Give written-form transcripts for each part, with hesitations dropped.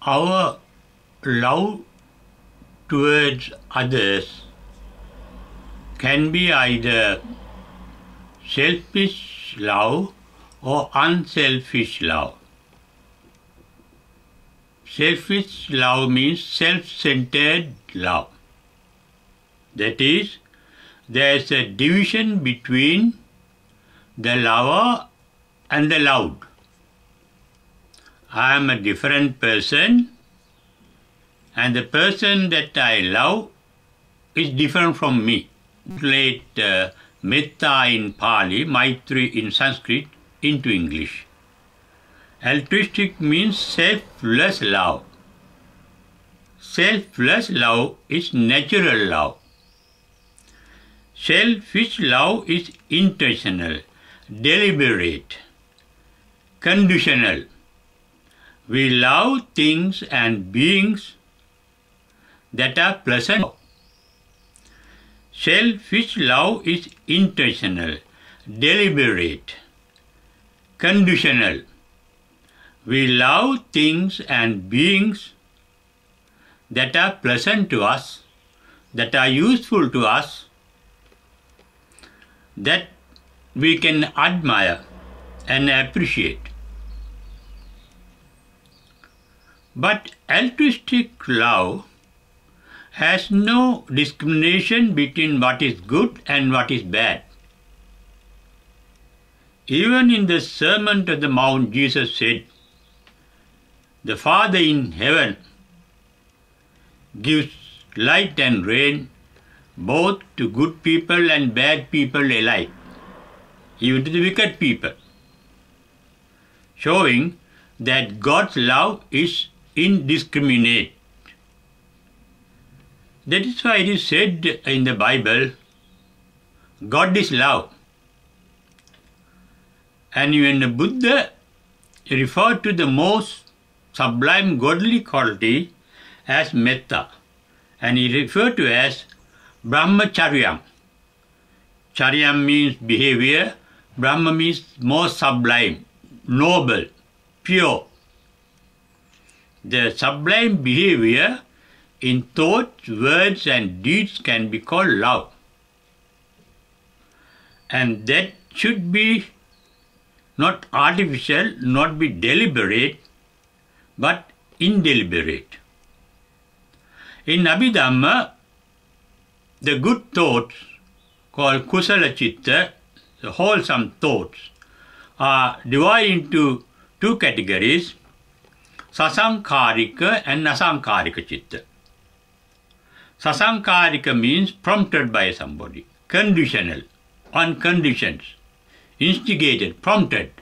Our love towards others can be either selfish love or unselfish love. Selfish love means self-centered love. That is, there is a division between the lover and the loved. I am a different person, and the person that I love is different from me. Translate metta in Pali, Maitri in Sanskrit, into English. Altruistic means selfless love. Selfless love is natural love. Selfish love is intentional, deliberate, conditional. We love things and beings that are pleasant. Selfish love is intentional, deliberate, conditional. We love things and beings that are pleasant to us, that are useful to us, that we can admire and appreciate. But altruistic love has no discrimination between what is good and what is bad. Even in the Sermon on the Mount, Jesus said, "The Father in heaven gives light and rain both to good people and bad people alike, even to the wicked people," showing that God's love is indiscriminate. That is why it is said in the Bible, God is love. And when the Buddha referred to the most sublime godly quality as metta, and he referred to as brahmacharyam. Charyam means behavior, Brahma means most sublime, noble, pure. The sublime behavior in thoughts, words and deeds can be called love. And that should be not artificial, not be deliberate, but indeliberate. In Abhidhamma, the good thoughts, called kusala chitta, the wholesome thoughts, are divided into two categories, sasankarika and asankarika chitta. Sasankarika means prompted by somebody, conditional, on conditions, instigated, prompted.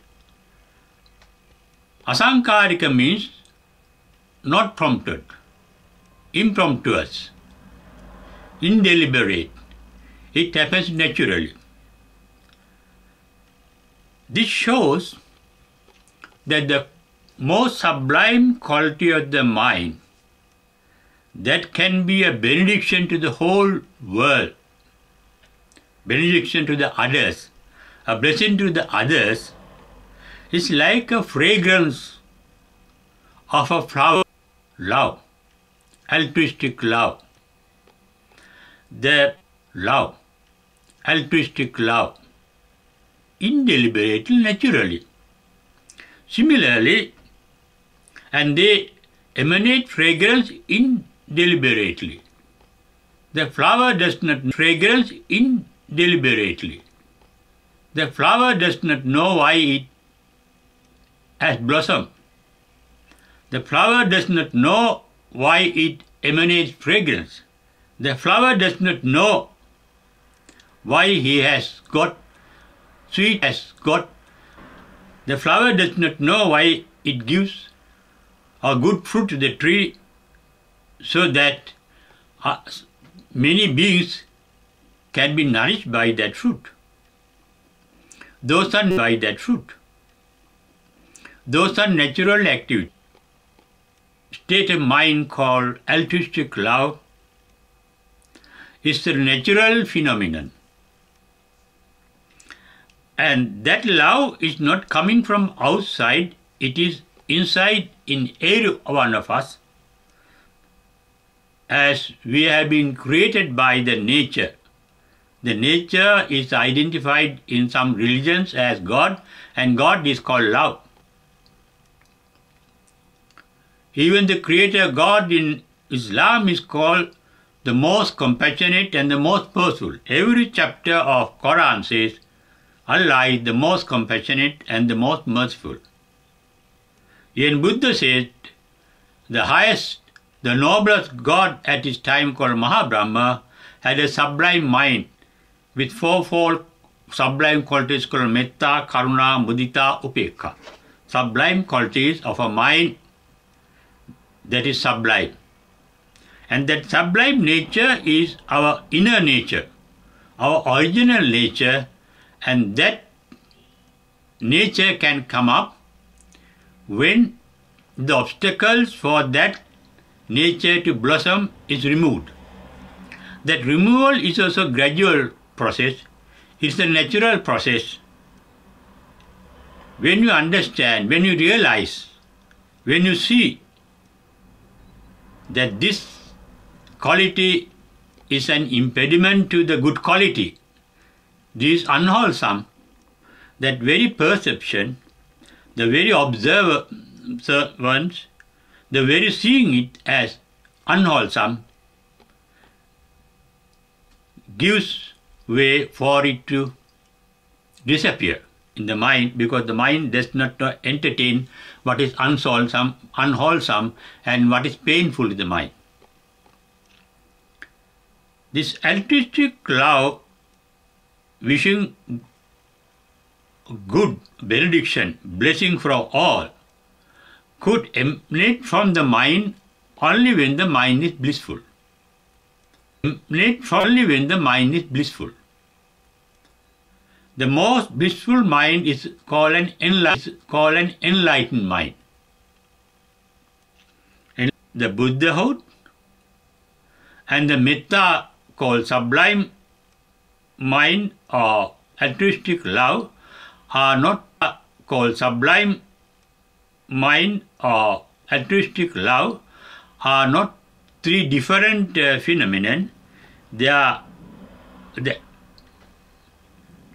Asankarika means not prompted, impromptuous, indeliberate. It happens naturally. This shows that the most sublime quality of the mind that can be a benediction to the whole world, benediction to the others, a blessing to the others, is like a fragrance of a flower. Love, altruistic love. The love, altruistic love, indeliberately, naturally. Similarly, and they emanate fragrance indeliberately. The flower does not fragrance indeliberately. The flower does not know why it has blossomed. The flower does not know why it emanates fragrance. The flower does not know why he has got sweet, has got. The flower does not know why it gives a good fruit to the tree, so that many beings can be nourished by that fruit. Those are by that fruit. Those are natural activities. State of mind called altruistic love is a natural phenomenon. And that love is not coming from outside, it is inside in every one of us, as we have been created by the nature. The nature is identified in some religions as God, and God is called love. Even the Creator God in Islam is called the most compassionate and the most merciful. Every chapter of Quran says Allah is the most compassionate and the most merciful. Even Buddha said the highest, the noblest God at his time, called Mahabrahma, had a sublime mind with fourfold sublime qualities called metta, karuna, mudita, upekha. Sublime qualities of a mind that is sublime. And that sublime nature is our inner nature, our original nature, and that nature can come up when the obstacles for that nature to blossom is removed. That removal is also a gradual process. It's a natural process. When you understand, when you realize, when you see that this quality is an impediment to the good quality, this is unwholesome, that very perception, the very observance, the very seeing it as unwholesome, gives way for it to disappear in the mind, because the mind does not entertain what is unwholesome, and what is painful in the mind. This altruistic love, wishing good, benediction, blessing from all, could emanate from the mind only when the mind is blissful. Emanate only when the mind is blissful. The most blissful mind is called an enlightened mind. And the Buddhahood and the metta, called sublime mind or altruistic love, are not called sublime mind or altruistic love, are not three different phenomena. They are the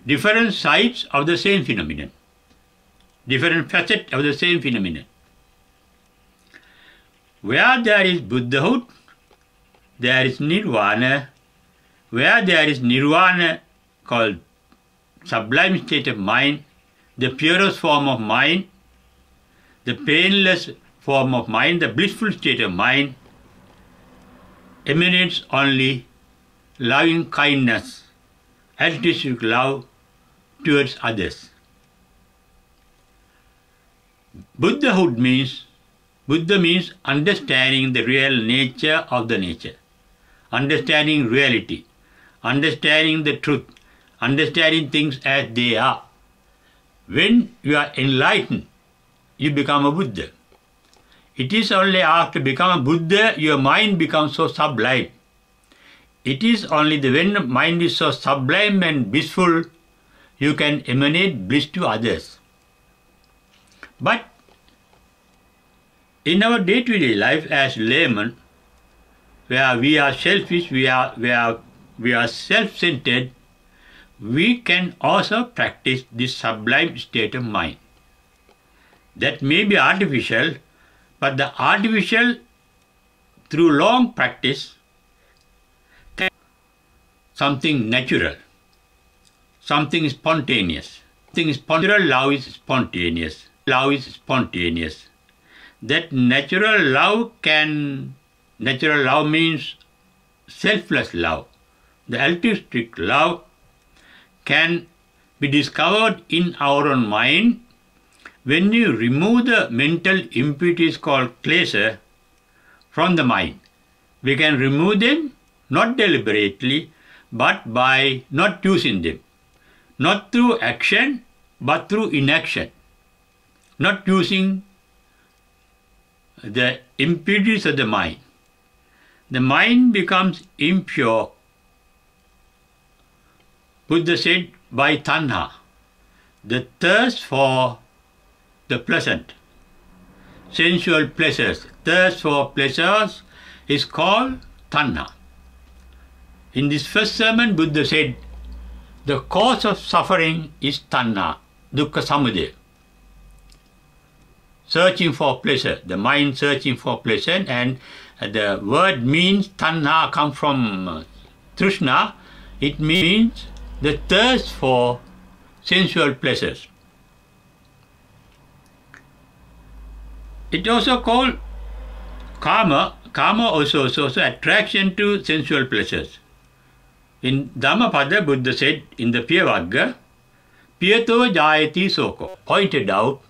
different sides of the same phenomenon, different facets of the same phenomenon. Where there is Buddhahood, there is nirvana. Where there is nirvana, called sublime state of mind, the purest form of mind, the painless form of mind, the blissful state of mind, emanates only loving kindness, altruistic love towards others. Buddha means understanding the real nature of the nature, understanding reality, understanding the truth, understanding things as they are. When you are enlightened, you become a Buddha. It is only after becoming a Buddha, your mind becomes so sublime. It is only when the mind is so sublime and blissful, you can emanate bliss to others. But in our day-to-day life as laymen, where we are selfish, we are self-centered, we can also practice this sublime state of mind. That may be artificial, but the artificial, through long practice, can something natural, something spontaneous. Natural love is spontaneous. Love is spontaneous. That natural love means selfless love. The altruistic love can be discovered in our own mind when you remove the mental impurities called klesha from the mind. We can remove them not deliberately, but by not using them. Not through action, but through inaction. Not using the impurities of the mind. The mind becomes impure, Buddha said, by tanha, the thirst for the pleasant, sensual pleasures, thirst for pleasures, is called tanha. In this first sermon, Buddha said, the cause of suffering is tanha, dukkha samudaya. Searching for pleasure, the mind searching for pleasure, and the word means tanha comes from trishna. It means the thirst for sensual pleasures. It also called kama. Kama also attraction to sensual pleasures. In Dhammapada, Buddha said in the Piyavagga, Piyato jayati soko, pointed out,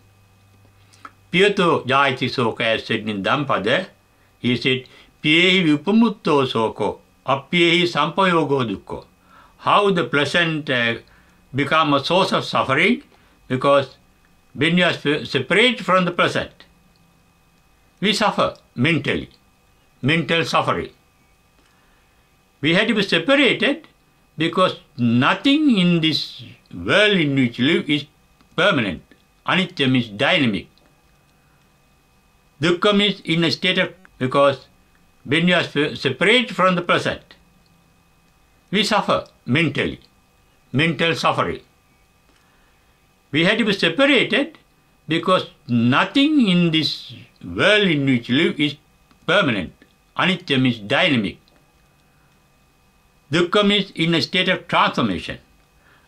Piyato jayati soko, as said in Dhammapada, he said, Piyehi vipamutto soko, appiyehi sampayogo dukkho. How the pleasant become a source of suffering, because when you are separated from the pleasant, we suffer mentally, mental suffering. We had to be separated because nothing in this world in which we live is permanent. Anitya means dynamic. Dukkha means in a state of, because when you are separated from the present, we suffer mentally, mental suffering. We had to be separated because nothing in this world in which we live is permanent. Anitya means dynamic. Dukkha means in a state of transformation.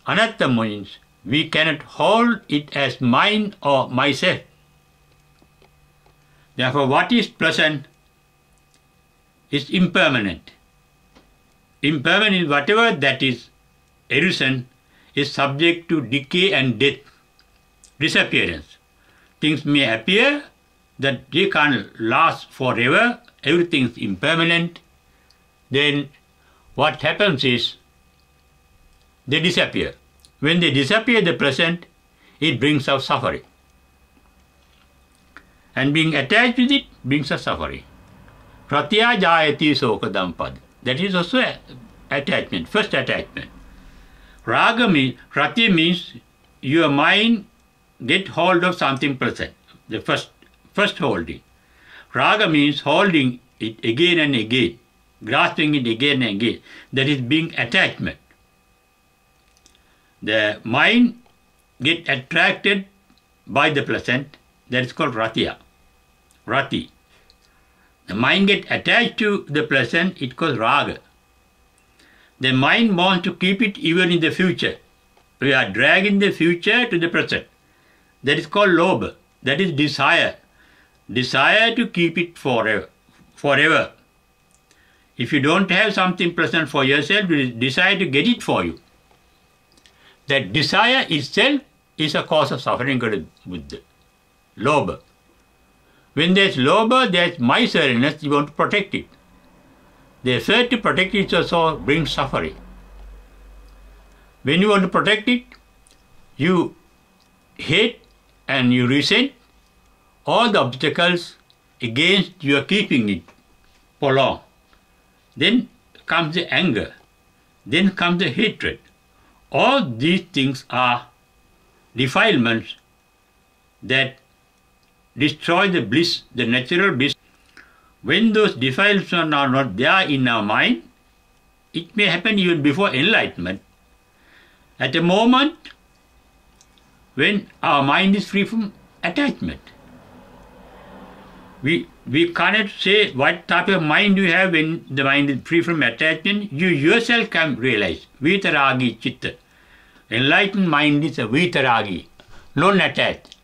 Anatta means we cannot hold it as mine or myself. Therefore, what is pleasant is impermanent. Impermanent, whatever that is illusion, is subject to decay and death, disappearance. Things may appear that they can't last forever, everything is impermanent. Then what happens is they disappear. When they disappear the present, it brings us suffering. And being attached with it brings us suffering. Pratya jayati soka dhampad. That is also attachment, first attachment. Raga means, pratya means your mind get hold of something present, the first holding. Raga means holding it again and again, grasping it again and again. That is being attachment. The mind get attracted by the present, that is called ratya, rati. The mind get attached to the present, it calls raga. The mind wants to keep it even in the future. We are dragging the future to the present. That is called lobha. That is desire. Desire to keep it forever. Forever. If you don't have something present for yourself, you desire to get it for you. That desire itself is a cause of suffering with the lobha. When there's lobha, there's miserliness, you want to protect it. The effort to protect it also brings suffering. When you want to protect it, you hate and you resent all the obstacles against your keeping it for long. Then comes the anger. Then comes the hatred. All these things are defilements that destroy the bliss, the natural bliss. When those defilements are not there in our mind, it may happen even before enlightenment. At a moment when our mind is free from attachment. We cannot say what type of mind you have when the mind is free from attachment. You yourself can realize. Vitaragi chitta. Enlightened mind is a vitaragi, non-attached.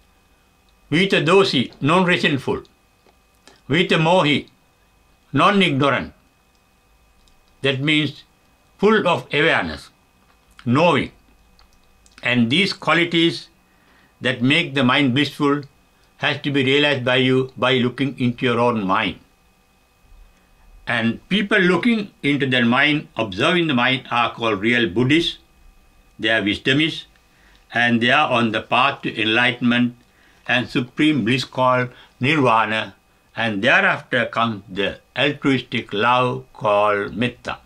Vitadosi, non-resentful. Vitamohi, non-ignorant. That means full of awareness, knowing. And these qualities that make the mind blissful has to be realized by you by looking into your own mind. And people looking into their mind, observing the mind, are called real Buddhists. They are wisdomists, and they are on the path to enlightenment and supreme bliss called nirvana, and thereafter comes the altruistic love called metta.